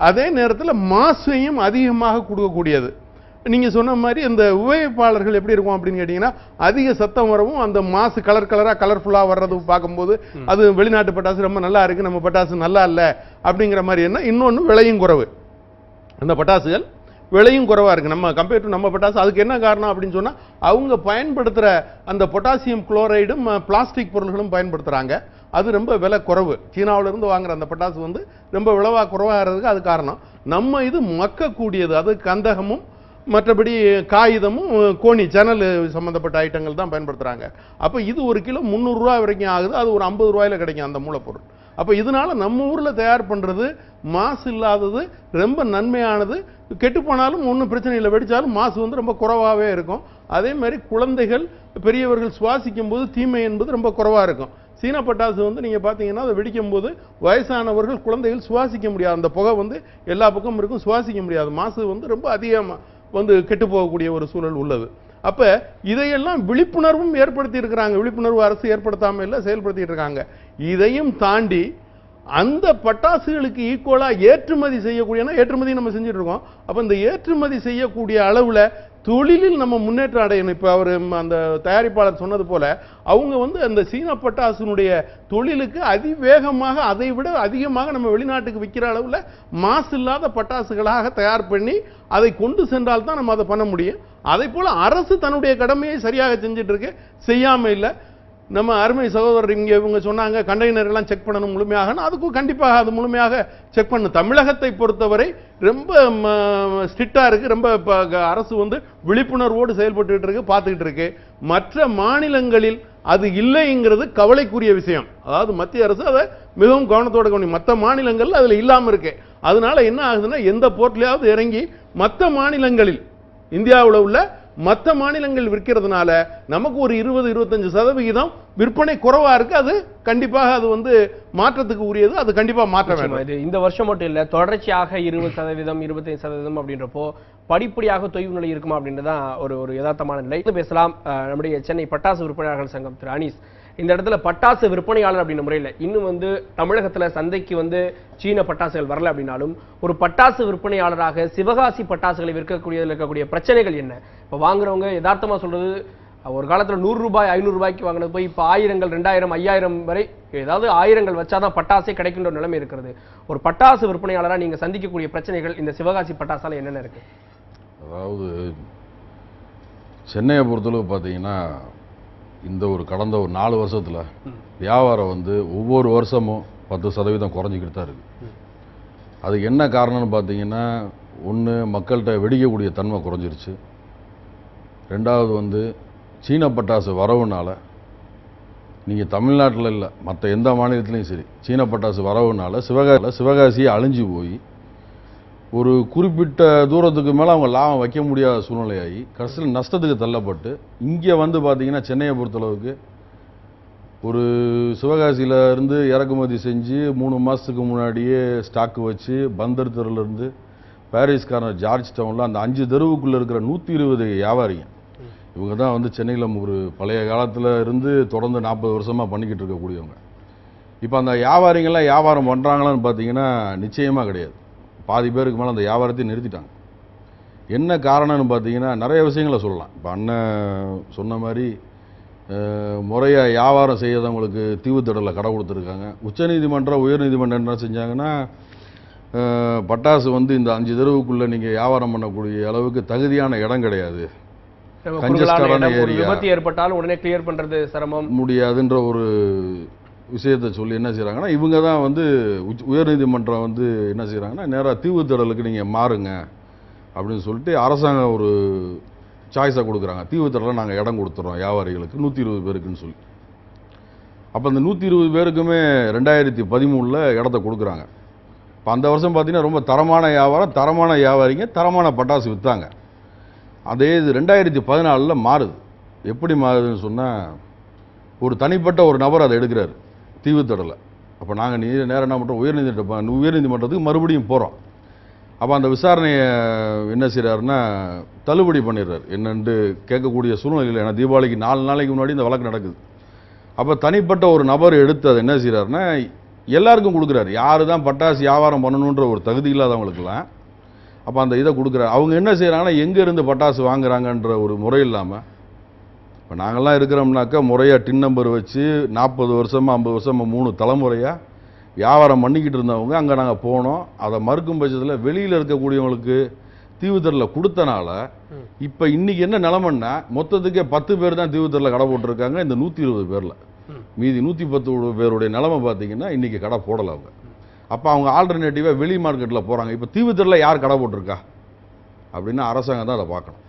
அதே நேரத்தில் மாசையும் அதிகமாக கொடுக்கக்கூடியது. நீங்க சொன்ன மாதிரி இந்த உபயோகிப்பாளர்கள் எப்படி இருக்கும் அப்படின்னு கேட்டீங்கன்னா, அதிக சத்தம் வரவும் அந்த மாசு கலர்ஃபுல்லா வர்றது பார்க்கும்போது அது வெளிநாட்டு பட்டாசு ரொம்ப நல்லா இருக்கு, நம்ம பட்டாசு நல்லா இல்லை அப்படிங்கிற மாதிரி என்ன. இன்னொன்று விலையும் குறைவு. அந்த பட்டாசுகள் விலையும் குறைவா இருக்கு நம்ம கம்பேர் டு நம்ம பட்டாசு. அதுக்கு என்ன காரணம் அப்படின்னு சொன்னா அவங்க பயன்படுத்துற அந்த பொட்டாசியம் குளோரைடும் பிளாஸ்டிக் பொருள்களும் பயன்படுத்துறாங்க. அது ரொம்ப விலை குறைவு. சீனாவில இருந்து வாங்குற அந்த பட்டாசு வந்து ரொம்ப விலைவா குறைவாகிறதுக்கு அது காரணம். நம்ம இது மக்கக்கூடியது, அது கந்தகமும் மற்றபடி காகிதமும் கோணி சேனல் சம்பந்தப்பட்ட ஐட்டங்கள் தான் பயன்படுத்துறாங்க. அப்ப இது ஒரு கிலோ 300 ரூபாய் வரைக்கும் ஆகுது. அது ஒரு 50 ரூபாயில கிடைக்கும் அந்த மூலப்பொருள். அப்ப இதனால நம்ம ஊர்ல தயார் பண்றது மாசு இல்லாதது, ரொம்ப நன்மையானது. கெட்டு போனாலும் ஒன்றும் பிரச்சனை இல்லை, வெடிச்சாலும் மாசு வந்து ரொம்ப குறைவாகவே இருக்கும். அதே மாதிரி குழந்தைகள் பெரியவர்கள் சுவாசிக்கும் போது தீமை என்பது ரொம்ப குறைவா இருக்கும். சீன பட்டாசு வந்து நீங்க பாத்தீங்கன்னா அதை வெடிக்கும் போது வயசானவர்கள் குழந்தைகள் சுவாசிக்க முடியாது. அந்த புகை வந்து எல்லா பக்கமும் இருக்கும், சுவாசிக்க முடியாது. மாசு வந்து ரொம்ப அதிகமா வந்து கெட்டு போகக்கூடிய ஒரு சூழல் உள்ளது. அப்ப இதையெல்லாம் விழிப்புணர்வும் ஏற்படுத்தி இருக்கிறாங்க. விழிப்புணர்வு அரசு ஏற்படுத்தாம இல்ல, செயல்படுத்திட்டு இருக்காங்க. இதையும் தாண்டி அந்த பட்டாசுகளுக்கு ஈக்குவலா ஏற்றுமதி செய்யக்கூடிய ஏற்றுமதி நம்ம செஞ்சுட்டு இருக்கோம். அப்ப இந்த ஏற்றுமதி செய்யக்கூடிய அளவுல தொழிலில் நம்ம முன்னேற்றம் அடையணும். இப்ப அவர் அந்த தயாரிப்பாளர் சொன்னது போல அவங்க வந்து அந்த சீன பட்டாசுனுடைய தொழிலுக்கு அதிவேகமாக அதை விட அதிகமாக நம்ம வெளிநாட்டுக்கு விற்கிற அளவுல மாசு இல்லாத பட்டாசுகளாக தயார் பண்ணி அதை கொண்டு சென்றால் தான் நம்ம அதை பண்ண முடியும். அதே போல அரசு தன்னுடைய கடமையை சரியாக செஞ்சுட்டு இருக்கு, செய்யாம இல்லை. நம்ம அருமை சகோதரர் இவங்க சொன்னாங்க கண்டெய்னர் எல்லாம் செக் பண்ணணும் முழுமையாக. அதுக்கும் கண்டிப்பாக அது முழுமையாக செக் பண்ணணும். தமிழகத்தை பொறுத்தவரை ரொம்ப ஸ்ட்ரிக்டா இருக்கு. ரொம்ப அரசு வந்து விழிப்புணர்வோடு செயல்பட்டு இருக்கு, பார்த்துக்கிட்டு இருக்கு. மற்ற மாநிலங்களில் அது இல்லைங்கிறது கவலைக்குரிய விஷயம். அதாவது மத்திய அரசு அதை மிகவும் கவனத்தோட கவனிக்கும். மற்ற மாநிலங்கள் அதுல இல்லாம இருக்கு. அதனால என்ன ஆகுதுன்னா எந்த போர்ட்லயாவது இறங்கி மற்ற மாநிலங்களில் இந்தியாவில் உள்ள மற்ற மாநிலங்கள் விற்கிறதுனால நமக்கு ஒரு 20-25% விற்பனை குறைவா இருக்கு. அது கண்டிப்பாக அது வந்து மாற்றத்துக்கு உரியது. அது கண்டிப்பா மாற்ற வேண்டும். இது இந்த வருஷம் மட்டும் இல்ல, தொடர்ச்சியாக 20%, 25% அப்படின்றப்போ படிப்படியாக தொய்வு நிலை இருக்குமா அப்படின்றதான் ஒரு யதார்த்தமான நிலை. பேசலாம். நம்முடைய சென்னை பட்டாசு விற்பனையாளர்கள் சங்கம் திரு அனீஸ், இந்த இடத்துல பட்டாசு விற்பனையாளர் அப்படின்ற முறையில் இன்னும் வந்து தமிழகத்துல சந்தைக்கு வந்து சீன பட்டாசுகள் வரல அப்படின்னாலும் ஒரு பட்டாசு விற்பனையாளராக சிவகாசி பட்டாசுகளை விற்கக்கூடியதில் இருக்கக்கூடிய பிரச்சனைகள் என்ன? இப்போ வாங்குறவங்க யதார்த்தமா சொல்றது, ஒரு காலத்துல 100 ரூபாய் 500 ரூபாய்க்கு வாங்கினது போய் இப்போ 1000, 2000, 5000 வரை ஏதாவது 1000 வச்சாதான் பட்டாசே கிடைக்கின்ற நிலைமை இருக்கிறது. ஒரு பட்டாசு விற்பனையாளராக நீங்க சந்திக்கக்கூடிய பிரச்சனைகள் இந்த சிவகாசி பட்டாசால என்னென்ன இருக்கு? அதாவது சென்னையை பொறுத்தளவு பார்த்தீங்கன்னா இந்த கடந்த ஒரு 4 வருஷத்துல வியாபாரம் வந்து ஒவ்வொரு வருஷமும் 10% குறைஞ்சிக்கிட்டு தான் இருக்கு. அதுக்கு என்ன காரணம்னு பார்த்தீங்கன்னா, ஒன்று மக்கள்கிட்ட வெடிக்கக்கூடிய தன்மை குறைஞ்சிருச்சு. ரெண்டாவது வந்து சீன பட்டாசு வரவுனால, நீங்கள் தமிழ்நாட்டில் இல்லை மற்ற எந்த மாநிலத்திலையும் சரி, சீன பட்டாசு வரவுனால சிவகாசியை அழிஞ்சு போய் ஒரு குறிப்பிட்ட தூரத்துக்கு மேலே அவங்க லாபம் வைக்க முடியாத சூழ்நிலையாகி கடைசியில் நஷ்டத்துக்கு தள்ளப்பட்டு இங்கே வந்து பார்த்தீங்கன்னா சென்னையை பொறுத்தளவுக்கு ஒரு சிவகாசியில் இருந்து இறக்குமதி செஞ்சு 3 மாதத்துக்கு முன்னாடியே ஸ்டாக்கு வச்சு பந்தர் தெருவிலேருந்து பாரிஸ் கார்னர் ஜார்ஜ் டவுனில் அந்த 5 தெருவுக்குள்ளே இருக்கிற 120 வியாபாரிங்க இவங்க தான் வந்து சென்னையில் ஒரு பழைய காலத்தில் இருந்து தொடர்ந்து 40 வருஷமாக பண்ணிக்கிட்டு இருக்கக்கூடியவங்க. இப்போ அந்த வியாபாரிங்கள்லாம் வியாபாரம் பண்ணுறாங்களான்னு பார்த்தீங்கன்னா நிச்சயமாக கிடையாது. பாதி பேருக்கு மேலே அந்த வியாபாரத்தை நிறுத்திட்டாங்க. என்ன காரணம்னு பார்த்தீங்கன்னா நிறைய விஷயங்களை சொல்லலாம். இப்போ அண்ணன் சொன்ன மாதிரி முறையாக வியாபாரம் செய்யாதவங்களுக்கு தீவுத்திடலில் கடை கொடுத்துருக்காங்க. உச்சநீதிமன்றம் உயர்நீதிமன்றம் என்ன செஞ்சாங்கன்னா, பட்டாசு வந்து இந்த 5 தெருவுக்குள்ளே நீங்கள் வியாபாரம் பண்ணக்கூடிய அளவுக்கு தகுதியான இடம் கிடையாது, விபத்து ஏற்பட்டாலும் உடனே கிளியர் பண்றது சிரமம் முடியாதுன்ற ஒரு விஷயத்தை சொல்லி என்ன செய்கிறாங்கன்னா, இவங்க தான் வந்து உயர்நீதிமன்றம் வந்து என்ன செய்கிறாங்கன்னா, நேராக தீவுத்திடலுக்கு நீங்கள் மாறுங்க அப்படின்னு சொல்லிட்டு அரசாங்கம் ஒரு சாய்ஸாக கொடுக்குறாங்க. தீவுத்திடலை நாங்கள் இடம் கொடுத்துறோம் வியாபாரிகளுக்கு 120 பேருக்குன்னு சொல்லி. அப்போ அந்த 120 பேருக்குமே 2013 இடத்த கொடுக்குறாங்க. இப்போ அந்த வருஷம் பார்த்தீங்கன்னா ரொம்ப தரமான வியாபாரம், தரமான வியாபாரிங்க தரமான பட்டாசு விற்றாங்க. அதே இது 2014 மாறுது. எப்படி மாறுதுன்னு சொன்னால், ஒரு தனிப்பட்ட ஒரு நபர் அதை எடுக்கிறார் தீவுத்திடலை. அப்போ நாங்கள் நேரம் என்ன பண்ணுறோம், உயர்நீதிமன்றத்துக்கு மறுபடியும் போகிறோம். அப்போ அந்த விசாரணையை என்ன செய்கிறாருன்னா தள்ளுபடி பண்ணிடுறாரு. என்னென்று கேட்கக்கூடிய சூழ்நிலையில், ஏன்னா தீபாவளிக்கு 4 நாளைக்கு முன்னாடி இந்த வழக்கு நடக்குது. அப்போ தனிப்பட்ட ஒரு நபர் எடுத்து அதை என்ன செய்கிறாருன்னா எல்லாருக்கும் கொடுக்குறாரு. யாரு தான் பட்டாசு வியாபாரம் பண்ணணுன்ற ஒரு தகுதி இல்லாதவங்களுக்கெல்லாம் அப்போ அந்த இதை கொடுக்குறாரு. அவங்க என்ன செய்கிறாங்கன்னா, எங்கேருந்து பட்டாசு வாங்குறாங்கன்ற ஒரு முறை இல்லாமல், இப்போ நாங்கள்லாம் இருக்கிறோம்னாக்கா முறையாக டின் நம்பர் வச்சு 40 வருஷமாக 50 வருஷமாக 3 தலைமுறையாக வியாபாரம் பண்ணிக்கிட்டு இருந்தவங்க அங்கே நாங்கள் போனோம். அதை மறுக்கும் பட்சத்தில் வெளியில் இருக்கக்கூடியவங்களுக்கு தீவுத்திடலில் கொடுத்தனால இப்போ இன்னைக்கு என்ன நிலைமைன்னா மொத்தத்துக்கே 10 பேர் தான் தீவுத்திடலில் கடை போட்டிருக்காங்க. இந்த 120 பேரில் மீதி 110 பேருடைய நிலைமை பார்த்தீங்கன்னா இன்னைக்கு கடை போடலை அவங்க. அப்போ அவங்க ஆல்டர்னேட்டிவாக வெளி மார்க்கெட்டில் போகிறாங்க. இப்போ தீவுத்திடலில் யார் கடை போட்டிருக்கா அப்படின்னா அரசாங்கம் தான் அதை பார்க்கணும்.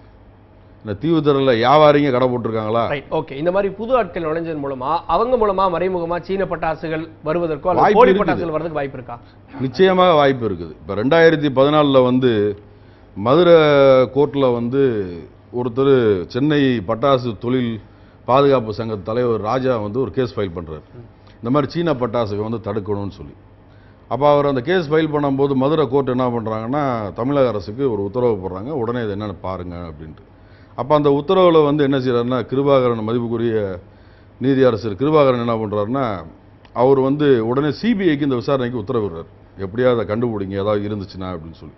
இந்த தீவுத்திடலில் வியாபாரிங்க கடை போட்டிருக்காங்களா? ஓகே, இந்த மாதிரி புது ஆட்கள் நுழைஞ்சதன் மூலமா அவங்க மூலமா மறைமுகமா சீன பட்டாசுகள் வருவதற்கோ அல்லது போலி பட்டாசுகள் வரதுக்கு வாய்ப்பு இருக்கா? நிச்சயமாக வாய்ப்பு இருக்குது. இப்போ 2014 வந்து மதுரை கோர்ட்டில் வந்து ஒருத்தர் சென்னை பட்டாசு தொழில் பாதுகாப்பு சங்க தலைவர் ராஜா வந்து ஒரு கேஸ் ஃபைல் பண்ணுறாரு. இந்த மாதிரி சீன பட்டாசுகள் வந்து தடுக்கணும்னு சொல்லி. அப்போ அவர் அந்த கேஸ் ஃபைல் பண்ணும்போது மதுரை கோர்ட் என்ன பண்ணுறாங்கன்னா தமிழக அரசுக்கு ஒரு உத்தரவு போடுறாங்க, உடனே இது என்னென்னு பாருங்க அப்படின்ட்டு. அப்போ அந்த உத்தரவில் வந்து என்ன செய்கிறாருன்னா கிருபாகரன், மதிப்புக்குரிய நீதியரசர் கிருபாகரன் என்ன பண்ணுறாருன்னா அவர் வந்து உடனே சிபிஐக்கு இந்த விசாரணைக்கு உத்தரவிடுறார், எப்படியாவது அதை கண்டுபிடிங்க ஏதாவது இருந்துச்சுன்னா அப்படின்னு சொல்லி.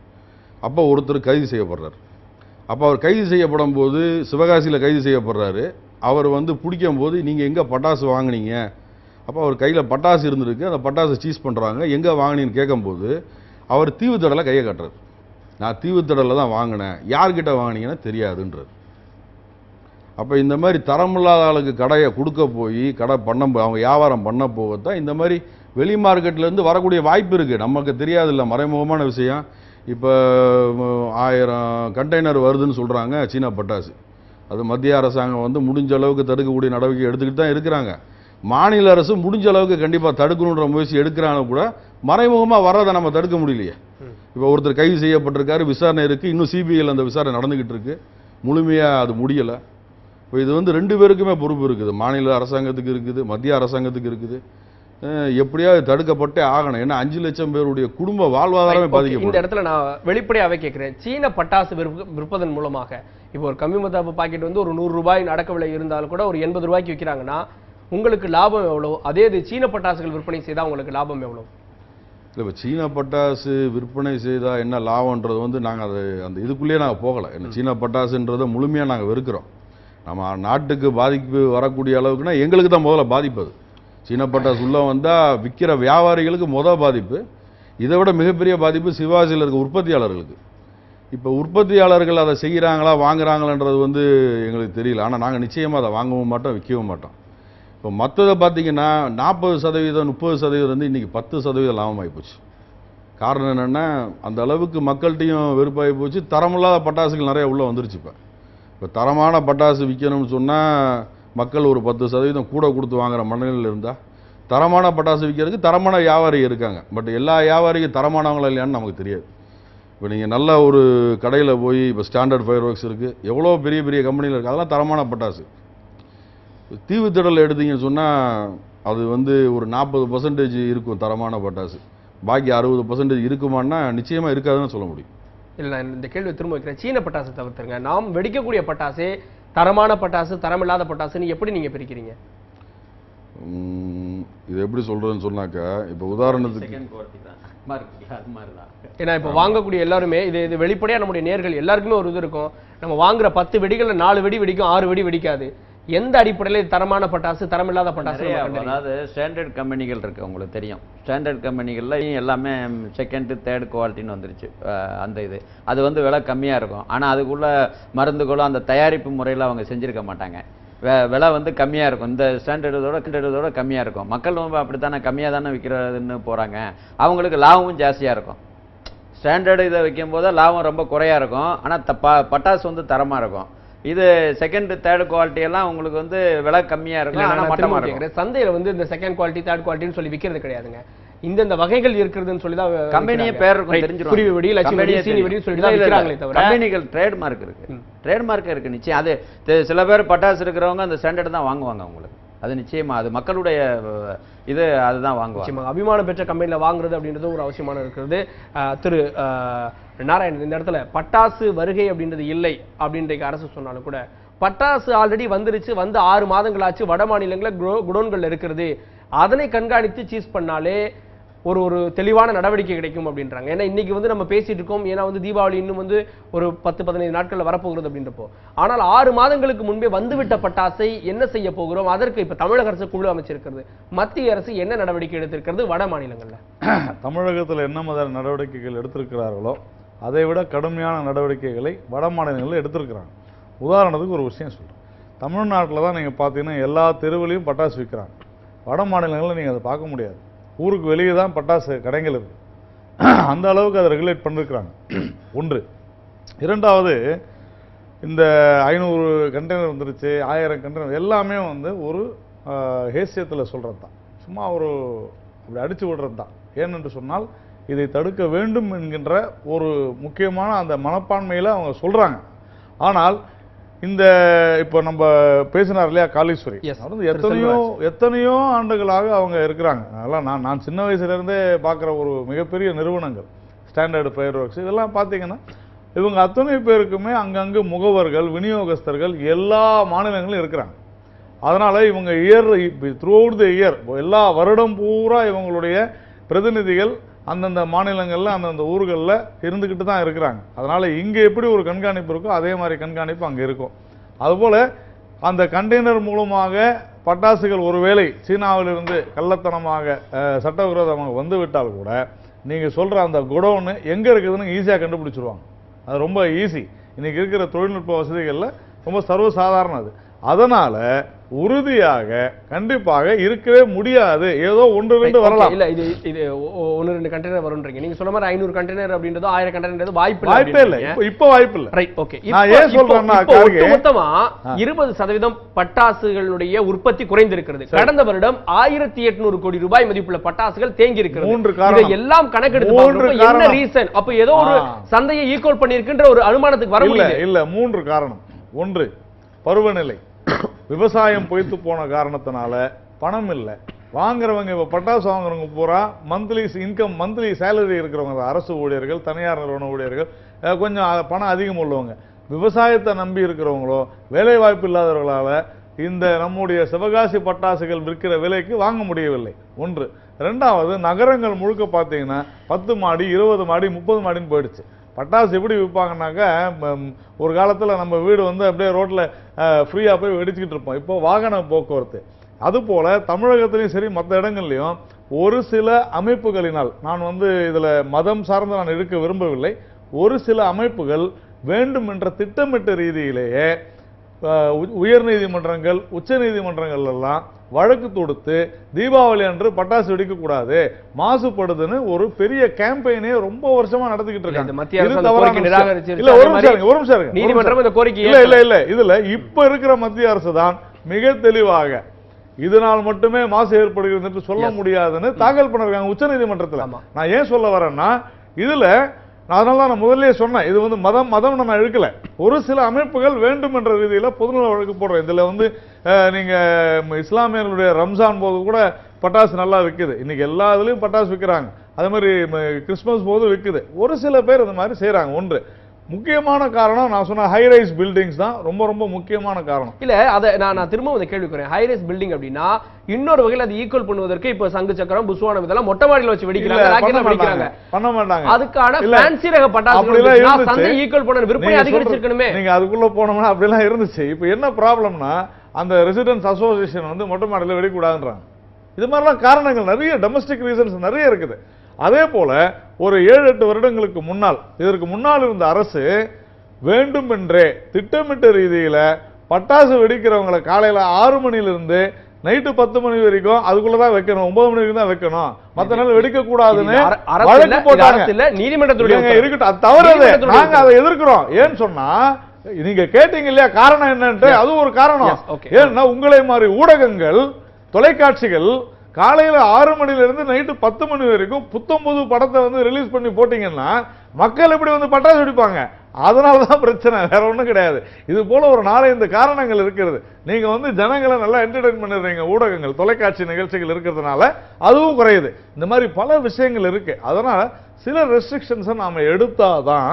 அப்போ ஒருத்தர் கைது செய்யப்படுறார். அப்போ அவர் கைது செய்யப்படும் போது சிவகாசியில் கைது செய்யப்படுறாரு. அவர் வந்து பிடிக்கும் போது நீங்கள் எங்கே பட்டாசு வாங்கினீங்க, அப்போ அவர் கையில் பட்டாசு இருந்திருக்கு, அந்த பட்டாசை சீஸ் பண்ணுறாங்க, எங்கே வாங்கினீங்கன்னு கேட்கும்போது அவர் தீவுத்திடலை கையை கட்டுறாரு. நான் தீவுத்திடலில் தான் வாங்கினேன், யார்கிட்ட வாங்கினீங்கன்னா தெரியாதுன்றார். அப்போ இந்த மாதிரி தரமில்லாத ஆளுக்கு கடையை கொடுக்க போய் கடை பண்ண அவங்க வியாபாரம் பண்ண போகத்தான் இந்த மாதிரி வெளி மார்க்கெட்லேருந்து வரக்கூடிய வாய்ப்பு இருக்குது. நமக்கு தெரியாதில்ல, மறைமுகமான விஷயம். இப்போ 1000 கண்டெய்னர் வருதுன்னு சொல்கிறாங்க சீனா பட்டாசு. அது மத்திய அரசாங்கம் வந்து முடிஞ்ச அளவுக்கு தடுக்கக்கூடிய நடவடிக்கை எடுத்துக்கிட்டு தான் இருக்கிறாங்க. மாநில அரசு முடிஞ்ச அளவுக்கு கண்டிப்பாக தடுக்கணுன்ற முயற்சி எடுக்கிறாங்க கூட, மறைமுகமாக வர்றதை நம்ம தடுக்க முடியலையே. இப்போ ஒருத்தர் கைது செய்யப்பட்டிருக்காரு, விசாரணை இருக்குது, இன்னும் சிபிஐயில் அந்த விசாரணை நடந்துக்கிட்டு இருக்கு, முழுமையாக அது முடியலை. இப்போ இது வந்து 2 பேருக்குமே பொறுப்பு இருக்குது. மாநில அரசாங்கத்துக்கு இருக்குது, மத்திய அரசாங்கத்துக்கு இருக்குது. எப்படியாவது தடுக்கப்பட்டே ஆகணும். ஏன்னா 5 லட்சம் பேருடைய குடும்ப வாழ்வாதாரமே பாதிக்கப்படும். இந்த இடத்துல நான் வெளிப்படையாவே கேட்கிறேன், சீன பட்டாசு விற்பதன் மூலமாக இப்போ ஒரு கம்மி மதிப்பு பாக்கெட் வந்து ஒரு 100 ரூபாய் அடக்க விலை இருந்தாலும் கூட ஒரு 80 ரூபாய்க்கு விற்கிறாங்கன்னா உங்களுக்கு லாபம் எவ்வளவு? அதே இது சீன பட்டாசுகள் விற்பனை செய்தால் உங்களுக்கு லாபம் எவ்வளவு? இல்லை, இப்போ சீன பட்டாசு விற்பனை செய்தால் என்ன லாபம்ன்றது வந்து நாங்கள் அது அந்த இதுக்குள்ளேயே நாங்கள் போகலை. என்ன சீன பட்டாசுன்றதை முழுமையாக நாங்கள் வெறுக்கிறோம். நம்ம நாட்டுக்கு பாதிப்பு வரக்கூடிய அளவுக்குன்னா எங்களுக்கு தான் முதல்ல பாதிப்பு. அது சீன பட்டாசு உள்ளே வந்தால் விற்கிற வியாபாரிகளுக்கு பாதிப்பு. இதை விட மிகப்பெரிய பாதிப்பு சிவாசியில் இருக்க உற்பத்தியாளர்களுக்கு. இப்போ உற்பத்தியாளர்கள் அதை செய்கிறாங்களா வாங்குறாங்களான்றது வந்து எங்களுக்கு தெரியல. ஆனால் நாங்கள் நிச்சயமாக அதை வாங்கவும் மாட்டோம், விற்கவும் மாட்டோம். இப்போ மற்றதை பார்த்தீங்கன்னா 40%, 30% வந்து இன்றைக்கி 10% லாபமாகி போச்சு. காரணம் என்னென்னா அந்த அளவுக்கு மக்கள்கிட்டையும் வெறுப்பாகி போச்சு. தரமில்லாத பட்டாசுகள் நிறைய உள்ளே வந்துருச்சு. இப்போ தரமான பட்டாசு விற்கணும்னு சொன்னால் மக்கள் ஒரு 10% கூட கொடுத்து வாங்குகிற மனநிலையில் இருந்தால் தரமான பட்டாசு விற்கிறதுக்கு தரமான வியாபாரி இருக்காங்க. பட் எல்லா வியாபாரிக்கும் தரமானவங்களா இல்லையான்னு நமக்கு தெரியாது. இப்போ நீங்கள் நல்ல ஒரு கடையில் போய் இப்போ ஸ்டாண்டர்ட் ஃபயர் ஒர்க்ஸ் இருக்குது, எவ்வளோ பெரிய பெரிய கம்பெனியில் இருக்குது, அதெல்லாம் தரமான பட்டாசு. தீவுத்திடல் எடுத்தீங்கன்னு சொன்னால் அது வந்து ஒரு 40% இருக்கும் தரமான பட்டாசு, பாக்கி 60% இருக்குமான்னா நிச்சயமாக இருக்காதுன்னு சொல்ல முடியும். இல்லை, நான் இந்த கேள்வி திரும்ப வைக்கிறேன். சீன பட்டாசு தவிர்த்துருங்க, நாம் வெடிக்கக்கூடிய பட்டாசு தரமான பட்டாசு தரமில்லாத பட்டாசுன்னு எப்படி நீங்கள் பிரிக்கிறீங்க? இது எப்படி சொல்கிறதுன்னு சொன்னாக்கா, இப்போ உதாரணத்துக்கு ஏன்னா இப்போ வாங்கக்கூடிய எல்லாருமே இது வெளிப்படையாக நம்முடைய நேர்கள் எல்லாருக்குமே ஒரு இது இருக்கும். நம்ம வாங்குற 10 வெடிகளில் 4 வெடி வெடிக்கும், 6 வெடி வெடிக்காது. எந்த அடிப்படையில் தரமான பட்டாசு தரமில்லாத பட்டாசு? அதாவது ஸ்டாண்டர்ட் கம்பெனிகள் இருக்குது, உங்களுக்கு தெரியும். ஸ்டாண்டர்ட் கம்பெனிகளில் எல்லாமே செகண்ட் தேர்ட் குவாலிட்டின்னு வந்துருச்சு. அந்த இது அது வந்து விலை கம்மியாக இருக்கும். ஆனால் அதுக்குள்ள மருந்துகளும் அந்த தயாரிப்பு முறையில் அவங்க செஞ்சுருக்க மாட்டாங்க. விலை வந்து கம்மியாக இருக்கும். இந்த ஸ்டாண்டர்டோட கம்மியாக இருக்கும். மக்கள் ரொம்ப அப்படித்தானே கம்மியாக தானே விற்கிறதுன்னு போகிறாங்க. அவங்களுக்கு லாபமும் ஜாஸ்தியாக இருக்கும். ஸ்டாண்டர்டு இதை வைக்கும் போது லாபம் ரொம்ப குறையாக இருக்கும். ஆனால் பட்டாசு வந்து தரமாக இருக்கும். இது செகண்ட் தேர்ட் குவாலிட்டி எல்லாம் உங்களுக்கு வந்து விலை கம்மியா இருக்கும். ஆனா மட்டமா இருக்கும். சந்தையில வந்து இந்த செகண்ட் குவாலிட்டி தேர்ட் குவாலிட்டின்னு சொல்லி விக்கிறது கிடையாதுங்க. இந்த வகைகள் இருக்குதுன்னு சொல்லி தான் கம்பெனியே பேர் இருக்கும், தெரிஞ்சிரும். குருவி வெடி, லட்சுமி வெடி, சீனி வெடின்னு சொல்லி தான் விக்கிறாங்களே தவிர கம்பெனிகள் ட்ரேட்மார்க் இருக்கு. ட்ரேட்மார்க் இருக்கு நிச்சயம். அது சில பேர் பட்டாசு இருக்கிறவங்க அந்த ஸ்டாண்டர்ட் தான் வாங்குவாங்க. உங்களுக்கு அது நிச்சயமா அது மக்களுடைய இது அதுதான் வாங்குவாங்க. அபிமானம் பெற்ற கம்பெனியில வாங்குறது அப்படின்றது ஒரு அவசியமான இருக்கிறது. திரு நாராயணன், இந்த இடத்துல பட்டாசு வருகை அப்படின்றது இல்லை அப்படின்றைக்கு அரசு சொன்னாலும் கூட பட்டாசு ஆல்ரெடி வந்துருச்சு, வந்து 6 மாதங்களாச்சு, வட மாநிலங்களில் குடோன்கள் இருக்கிறது, அதனை கண்காணித்து சீஸ் பண்ணாலே ஒரு தெளிவான நடவடிக்கை கிடைக்கும் அப்படின்றாங்க. ஏன்னா இன்னைக்கு வந்து நம்ம பேசிட்டு இருக்கோம், ஏன்னா வந்து தீபாவளி இன்னும் வந்து ஒரு 10-15 நாட்கள்ல வரப்போகிறது அப்படின்றப்போ, ஆனால் 6 மாதங்களுக்கு முன்பே வந்துவிட்ட பட்டாசை என்ன செய்ய போகிறோம்? அதற்கு இப்ப தமிழக அரசு குழு அமைச்சிருக்கிறது. மத்திய அரசு என்ன நடவடிக்கை எடுத்திருக்கிறது? வட மாநிலங்கள்ல தமிழகத்தில் என்ன மாதிரி நடவடிக்கைகள் எடுத்திருக்கிறார்களோ அதை விட கடுமையான நடவடிக்கைகளை வட மாநிலங்களில் எடுத்திருக்கிறாங்க. உதாரணத்துக்கு ஒரு விஷயம் சொல்கிறேன். தமிழ்நாட்டில் தான் நீங்கள் பார்த்தீங்கன்னா எல்லா தெருவிலையும் பட்டாசு விற்கிறாங்க. வட மாநிலங்களில் நீங்கள் அதை பார்க்க முடியாது. ஊருக்கு வெளியே தான் பட்டாசு கடைகள் இருக்குது. அந்த அளவுக்கு அதை ரெகுலேட் பண்ணிருக்கிறாங்க. ஒன்று. இரண்டாவது, இந்த 500 கண்டெய்னர் வந்துருச்சு, 1000 கண்டெய்னர் எல்லாமே வந்து ஒரு ஹேசியத்தில் சொல்கிறது தான், சும்மா ஒரு அப்படி அடித்து விடுறது தான். ஏனென்று சொன்னால் இதை தடுக்க வேண்டும் என்கின்ற ஒரு முக்கியமான அந்த மனப்பான்மையில் அவங்க சொல்கிறாங்க. ஆனால் இந்த இப்போ நம்ம பேசினார் இல்லையா காளீஸ்வரி, வந்து எத்தனையோ ஆண்டுகளாக அவங்க இருக்கிறாங்க. அதெல்லாம் நான் சின்ன வயசுலேருந்தே பார்க்குற ஒரு மிகப்பெரிய நிறுவனங்கள், ஸ்டாண்டர்டு ஃபயர் ஒர்க்ஸ், இதெல்லாம் பார்த்தீங்கன்னா இவங்க அத்தனை பேருக்குமே அங்கங்கு முகவர்கள், விநியோகஸ்தர்கள் எல்லா மாநிலங்களும் இருக்கிறாங்க. அதனால் இவங்க த்ரூ அவுட் த இயர் எல்லா வருடம் பூரா இவங்களுடைய பிரதிநிதிகள் அந்தந்த மாநிலங்களில் அந்தந்த ஊர்களில் இருந்துக்கிட்டு தான் இருக்கிறாங்க. அதனால் இங்கே எப்படி ஒரு கண்காணிப்பு இருக்கோ அதே மாதிரி கண்காணிப்பு அங்கே இருக்கும். அதுபோல் அந்த கண்டெய்னர் மூலமாக பட்டாசுகள் ஒருவேளை சீனாவிலிருந்து கள்ளத்தனமாக சட்டவிரோதமாக வந்து விட்டால் கூட நீங்கள் சொல்கிற அந்த குடோன்னு எங்கே இருக்குதுன்னு ஈஸியாக கண்டுபிடிச்சிருவாங்க. அது ரொம்ப ஈஸி. இன்றைக்கி இருக்கிற தொழில்நுட்ப வசதிகளில் ரொம்ப சர்வசாதாரணம் அது. அதனால் உறுதியாக கண்டிப்பாக இருக்கவே முடியாது. ஏதோ 1-2 வரலாம். இல்ல இது 1-2 கண்டெய்னர் வரும்ன்றீங்க. நீங்க சொன்ன மாதிரி 500 கண்டெய்னர் அப்படின்றது 1000 கண்டெய்னர் வாய்ப்பே இல்ல. இப்போ வாய்ப்பு இல்ல. Right, okay. நான் ஏன் சொல்றேன்னா மொத்தமா 20% பட்டாசுகளுடைய உற்பத்தி குறைந்திருக்கிறது. கடந்த வருடம் 1800 கோடி ரூபாய் மதிப்புள்ள பட்டாசுகள் தேங்கி இருக்கிறது. 3 காரணம். இதை எல்லாம் கணக்கெடுத்து பார்க்கும்போது என்ன ரீசன்? அப்ப ஏதோ ஒரு சந்தையை ஈக்குவல் பண்ணிருக்கின்ற ஒரு அனுமானத்துக்கு வர முடியல. இல்ல 3 காரணம். 1, பருவநிலை. விவசாயம் பொய்த்து போன காரணத்தினால பணம் இல்லை. வாங்குறவங்க இப்போ பட்டாசு வாங்குறவங்க பூரா மந்த்லி இன்கம், மந்த்லி சேலரி இருக்கிறவங்க, அரசு ஊழியர்கள், தனியார் நிறுவன ஊழியர்கள், கொஞ்சம் பணம் அதிகம் உள்ளவங்க. விவசாயத்தை நம்பி இருக்கிறவங்களோ வேலை வாய்ப்பு இல்லாதவர்களால் இந்த நம்முடைய சிவகாசி பட்டாசுகள் விற்கிற விலைக்கு வாங்க முடியவில்லை. 1. 2வது, நகரங்கள் முழுக்க பார்த்தீங்கன்னா 10 மாடி 20 மாடி 30 மாடின்னு போயிடுச்சு. பட்டாசு எப்படி விற்பாங்கன்னாக்கா, ஒரு காலத்தில் நம்ம வீடு வந்து அப்படியே ரோட்டில் ஃப்ரீயாக போய் வெடிச்சுக்கிட்டு இருப்போம். இப்போ வாகன போக்குவரத்து. அதுபோல் தமிழகத்திலையும் சரி மற்ற இடங்கள்லையும் ஒரு சில அமைப்புகளினால், நான் வந்து இதில் மதம் சார்ந்து நான் இருக்க விரும்பவில்லை, ஒரு சில அமைப்புகள் வேண்டும் என்ற திட்டமிட்ட ரீதியிலேயே உயர் நீதிமன்றங்கள், உச்ச நீதிமன்றங்கள் எல்லாம் வழக்கு தொடுத்து தீபாவளி அன்று பட்டாசு வெடிக்கக்கூடாது, மாசுபடுதுன்னு ஒரு பெரிய கேம்பெயினே ரொம்ப வருஷமா நடத்திக்கிட்டு இருக்காங்க. இதுல இப்ப இருக்கிற மத்திய அரசு தான் மிக தெளிவாக இதனால் மட்டுமே மாசு ஏற்படுகிறது என்று சொல்ல முடியாதுன்னு தாக்கல் பண்ணிருக்காங்க உச்ச நீதிமன்றத்தில். நான் ஏன் சொல்ல வரேன்னா, இதுல அதனால நான் முதல்ல சொன்னேன், இது வந்து மதம் நம்ம இழுக்கல. ஒரு சில அமைப்புகள் வேண்டும் என்ற ரீதியில பொதுநல வழக்கு போடுறோம். இதுல வந்து நீங்க இஸ்லாமியர்களுடைய ரம்ஜான் போது கூட பட்டாசு நல்லா விற்குது. இன்னைக்கு எல்லா இதுலயும் பட்டாசு விற்கிறாங்க. அதே மாதிரி கிறிஸ்துமஸ் போது விற்குது. ஒரு சில பேர் இந்த மாதிரி செய்யறாங்க. 1 முக்கியமான காரணம் நான் சொன்ன ஹை ரைஸ் பில்டிங்ஸ் தான் ரொம்ப ரொம்ப முக்கியமான காரணம். இல்ல அதை நான் திரும்ப வந்து கேள்விக்கிறேன். ஹை ரைஸ் பில்டிங் அப்படின்னா இன்னொரு வகையில் அது ஈக்குவல் பண்ணுவதற்கு இப்ப சங்கு சக்கரம், புஸ்வானம் இதெல்லாம் மொட்டை மாடியில் வச்சு வெடிக்கிறாங்க. பண்ண மாட்டாங்க. அதுக்கான ஃபேன்சி ரக பட்டாசுகள் சந்தை ஈக்குவல் பண்ண விற்பனை அதிகரிச்சிருக்கணுமே. நீங்க அதுக்குள்ள போனோம்னா அப்படிலாம் இருந்துச்சு. இப்ப என்ன ப்ராப்ளம்னா, அந்த ரெசிடென்ட்ஸ் அசோசியேஷன் வந்து மொட்டை மாடியில் வெடிக்கூடாதுன்றாங்க. இது மாதிரிலாம் காரணங்கள் நிறைய, டொமஸ்டிக் ரீசன்ஸ் நிறைய இருக்குது. அதே போல ஒரு 7-8 வருடங்களுக்கு முன்னால், இதற்கு முன்னால் இருந்த அரசு வேண்டும் என்றே திட்டமிட்ட ரீதியில பட்டாசு வெடிக்கிறவங்களை காலையில 6 மணிலிருந்து நைட்டு 10 மணி வரைக்கும் அதுக்குள்ளதான் வைக்கணும், 9 மணி வரைக்கும் தான் வைக்கணும், மத்த நாள் வெடிக்க கூடாதுன்னு வழக்கு போட்டாங்க. நீதிமன்றத்துடைய இருக்கட்டும், அது தவறு. நாங்க அதை எதிர்க்கிறோம். ஏன்னு சொன்னா, நீங்க கேட்டீங்க இல்லையா காரணம் என்னன்ட்டு, அது ஒரு காரணம். ஏன்னா உங்களை மாதிரி ஊடகங்கள், தொலைக்காட்சிகள் காலையில 6 மணிலிருந்து நைட்டு 10 மணி வரைக்கும் புத்தம்புது படத்தை வந்து ரிலீஸ் பண்ணி போட்டீங்கன்னா மக்கள் எப்படி வந்து பட்டாசு வெடிப்பாங்க? அதனாலதான் பிரச்சனை, வேற ஒண்ணும் கிடையாது. இது போல ஒரு 4-5 காரணங்கள் இருக்கிறது. நீங்க வந்து ஜனங்களை நல்லா என்டர்டெயின் பண்ணிடுறீங்க, ஊடகங்கள், தொலைக்காட்சி நிகழ்ச்சிகள் இருக்கிறதுனால அதுவும் குறையுது. இந்த மாதிரி பல விஷயங்கள் இருக்கு. அதனால சில ரெஸ்ட்ரிக்ஷன்ஸை நாம எடுத்தாதான்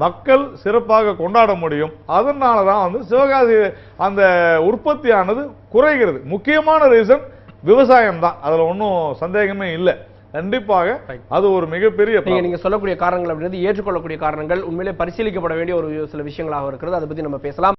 மக்கள் சிறப்பாக கொண்டாட முடியும். அதனாலதான் வந்து சிவகாசி அந்த உற்பத்தியானது குறைகிறது. முக்கியமான ரீசன் விவசாயம் தான், அதுல ஒன்றும் சந்தேகமே இல்லை. கண்டிப்பாக அது ஒரு மிகப்பெரிய, நீங்க சொல்லக்கூடிய காரணங்கள் அப்படின்றது ஏற்றுக்கொள்ளக்கூடிய காரணங்கள், உண்மையிலே பரிசீலிக்கப்பட வேண்டிய ஒரு சில விஷயங்களாக இருக்கிறது. அதை பத்தி நம்ம பேசலாம்.